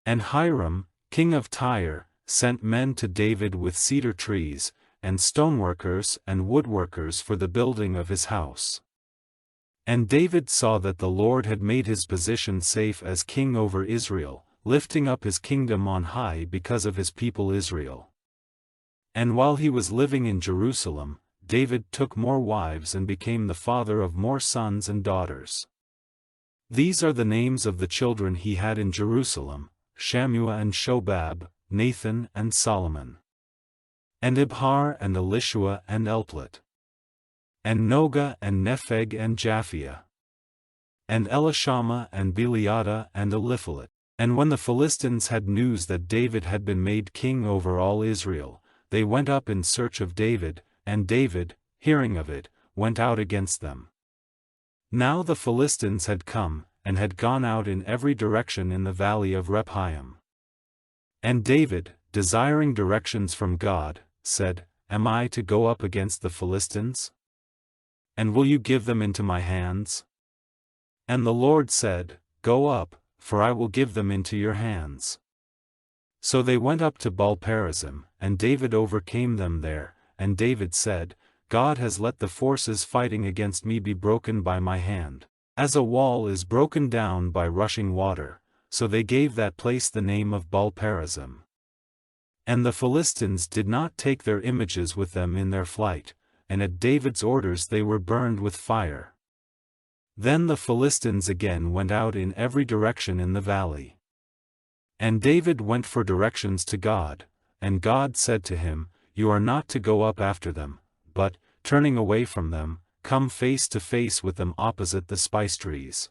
And Hiram, king of Tyre, sent men to David with cedar trees, and stoneworkers and woodworkers for the building of his house. And David saw that the Lord had made his position safe as king over Israel, lifting up his kingdom on high because of his people Israel. And while he was living in Jerusalem, David took more wives and became the father of more sons and daughters. These are the names of the children he had in Jerusalem: Shammua and Shobab, Nathan and Solomon. And Ibhar and Elishua and Elplet. And Noga and Nepheg and Japhia. And Elishama and Beliada and Eliphalet. And when the Philistines had news that David had been made king over all Israel, they went up in search of David, and David, hearing of it, went out against them. Now the Philistines had come, and had gone out in every direction in the valley of Rephaim. And David, desiring directions from God, said, Am I to go up against the Philistines? And will you give them into my hands? And the Lord said, Go up, for I will give them into your hands. So they went up to Baal-perazim, and David overcame them there, and David said, God has let the forces fighting against me be broken by my hand, as a wall is broken down by rushing water. So they gave that place the name of Baal-perazim. And the Philistines did not take their images with them in their flight, and at David's orders they were burned with fire. Then the Philistines again went out in every direction in the valley. And David went for directions to God, and God said to him, You are not to go up after them, but, turning away from them, come face to face with them opposite the spice trees.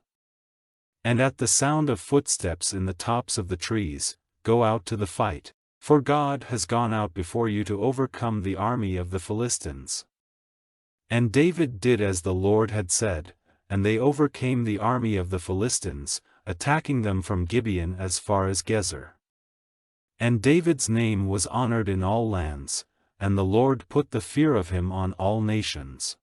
And at the sound of footsteps in the tops of the trees, go out to the fight, for God has gone out before you to overcome the army of the Philistines. And David did as the Lord had said, and they overcame the army of the Philistines, attacking them from Gibeon as far as Gezer. And David's name was honored in all lands, and the Lord put the fear of him on all nations.